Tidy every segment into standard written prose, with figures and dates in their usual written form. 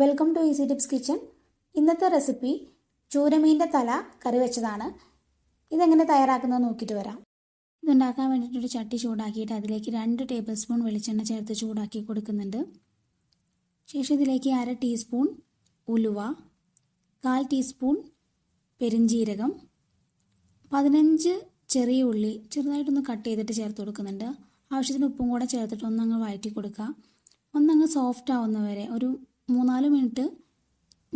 Welcome to easy tips kitchen. ഇന്നത്തെ recipe ചൂരമീൻ്റെ തല കറി വെച്ചതാണ്. ഇതെങ്ങനെ തയ്യാറാക്കുന്നത് നോക്കിയിട്ട് വരാം. ഇതുണ്ടാക്കാൻ വേണ്ടിയിട്ടൊരു ചട്ടി ചൂടാക്കിയിട്ട് അതിലേക്ക് 2 ടേബിൾ സ്പൂൺ വെളിച്ചെണ്ണ ചേർത്ത് ചൂടാക്കി കൊടുക്കുന്നുണ്ട്. ശേഷം ഇതിലേക്ക് 1/2 ടീസ്പൂൺ ഉലുവ, 1/4 ടീസ്പൂൺ പെരിഞ്ജീരകം, 15 ചെറിയ ഉള്ളി ചെറുതായിട്ടൊന്ന് കട്ട് ചെയ്തിട്ട് ചേർത്ത് കൊടുക്കുന്നുണ്ട്. ആവശ്യത്തിന് ഉപ്പും കൂടെ ചേർത്തിട്ട് ഒന്നങ്ങ് വഴറ്റി കൊടുക്കുക. ഒന്നങ്ങ് സോഫ്റ്റ് ആവുന്നവരെ ഒരു 3-4 മിനിറ്റ്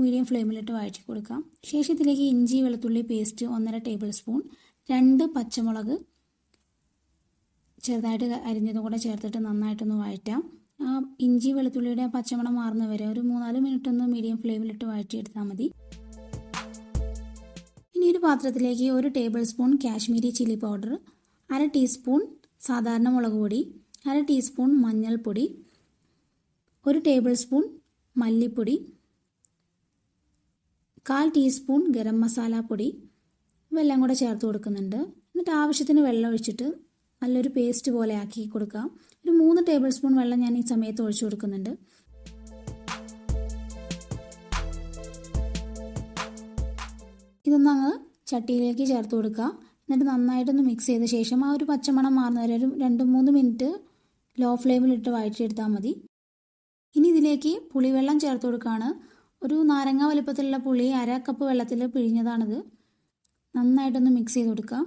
മീഡിയം ഫ്ലെയിമിലിട്ട് വഴറ്റി കൊടുക്കാം. ശേഷം ഇതിലേക്ക് ഇഞ്ചി വെളുത്തുള്ളി പേസ്റ്റ് 1.5 ടേബിൾ സ്പൂൺ, 2 പച്ചമുളക് ചെറുതായിട്ട് അരിഞ്ഞതും കൂടെ ചേർത്തിട്ട് നന്നായിട്ടൊന്ന് വഴറ്റാം. ആ ഇഞ്ചി വെളുത്തുള്ളിയുടെ പച്ചമണം മാറുന്നവരെ ഒരു 3-4 മിനിറ്റ് ഒന്ന് മീഡിയം ഫ്ലെയിമിലിട്ട് വഴറ്റിയെടുത്താൽ മതി. ഇനി ഒരു പാത്രത്തിലേക്ക് 1 table spoon Kashmiri chilli powder, 1/2 teaspoon സാധാരണ മുളക് പൊടി, 1/2 ടീസ്പൂൺ മഞ്ഞൾപ്പൊടി, 1 ടേബിൾ സ്പൂൺ മല്ലിപ്പൊടി, 1/4 ടീസ്പൂൺ ഗരം മസാല പൊടി ഇവയെല്ലാം കൂടെ ചേർത്ത് കൊടുക്കുന്നുണ്ട്. എന്നിട്ട് ആവശ്യത്തിന് വെള്ളം ഒഴിച്ചിട്ട് നല്ലൊരു പേസ്റ്റ് പോലെ ആക്കി കൊടുക്കാം. ഒരു 3 ടേബിൾ സ്പൂൺ വെള്ളം ഞാൻ ഈ സമയത്ത് ഒഴിച്ചു കൊടുക്കുന്നുണ്ട്. ഇതൊന്ന് അങ്ങ് ചട്ടിയിലേക്ക് ചേർത്ത് കൊടുക്കുക. എന്നിട്ട് നന്നായിട്ടൊന്ന് മിക്സ് ചെയ്ത ശേഷം ആ ഒരു പച്ചമണം മാറുന്നവരെ ഒരു 2-3 മിനിറ്റ് ലോ ഫ്ലെയിമിലിട്ട് വഴറ്റിയെടുത്താൽ മതി. ഇനി ഇതിലേക്ക് പുളിവെള്ളം ചേർത്ത് കൊടുക്കുകയാണ്. ഒരു നാരങ്ങ വലുപ്പത്തിലുള്ള പുളി 1/2 കപ്പ് വെള്ളത്തിൽ പിഴിഞ്ഞതാണിത്. നന്നായിട്ടൊന്ന് മിക്സ് ചെയ്ത് കൊടുക്കാം.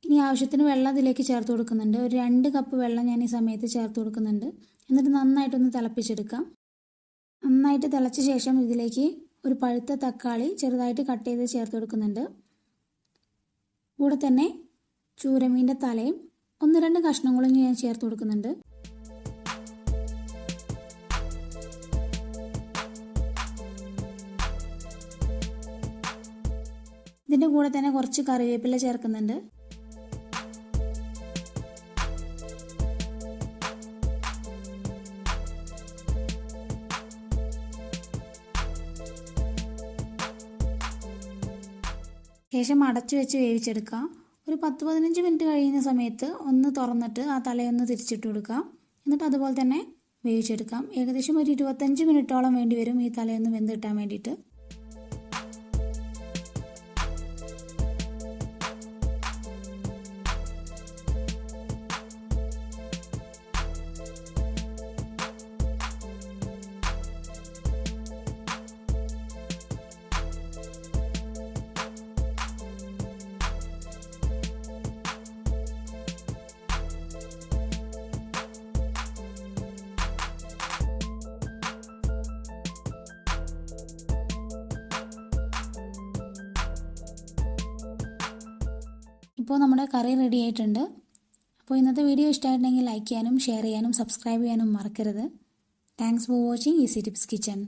ഇനി ആവശ്യത്തിന് വെള്ളം ഇതിലേക്ക് ചേർത്ത് കൊടുക്കുന്നുണ്ട്. ഒരു 2 കപ്പ് വെള്ളം ഞാൻ ഈ സമയത്ത് ചേർത്ത് കൊടുക്കുന്നുണ്ട്. എന്നിട്ട് നന്നായിട്ടൊന്ന് തിളപ്പിച്ചെടുക്കാം. നന്നായിട്ട് തിളച്ച ശേഷം ഇതിലേക്ക് ഒരു പഴുത്ത തക്കാളി ചെറുതായിട്ട് കട്ട് ചെയ്ത് ചേർത്ത് കൊടുക്കുന്നുണ്ട്. കൂടെ തന്നെ ചൂരമീൻ്റെ തലയും 1-2 കഷ്ണങ്ങളും ഞാൻ ചേർത്ത് കൊടുക്കുന്നുണ്ട്. ഇതിൻ്റെ കൂടെ തന്നെ കുറച്ച് കറിവേപ്പില ചേർക്കുന്നുണ്ട്. ശേഷം അടച്ചു വെച്ച് വേവിച്ചെടുക്കാം. ഒരു 10-15 മിനിറ്റ് കഴിയുന്ന സമയത്ത് ഒന്ന് തുറന്നിട്ട് ആ തലയൊന്ന് തിരിച്ചിട്ട് കൊടുക്കാം. എന്നിട്ട് അതുപോലെ തന്നെ വേവിച്ചെടുക്കാം. ഏകദേശം ഒരു 25 മിനിറ്റോളം വേണ്ടി വരും ഈ തലയൊന്ന് വെന്ത് കിട്ടാൻ വേണ്ടിയിട്ട്. ഇപ്പോൾ നമ്മുടെ കറി റെഡി ആയിട്ടുണ്ട്. അപ്പോൾ ഇന്നത്തെ വീഡിയോ ഇഷ്ടമായിട്ടുണ്ടെങ്കിൽ ലൈക്ക് ചെയ്യാനും ഷെയർ ചെയ്യാനും സബ്സ്ക്രൈബ് ചെയ്യാനും മറക്കരുത്. Thanks for watching easy tips kitchen.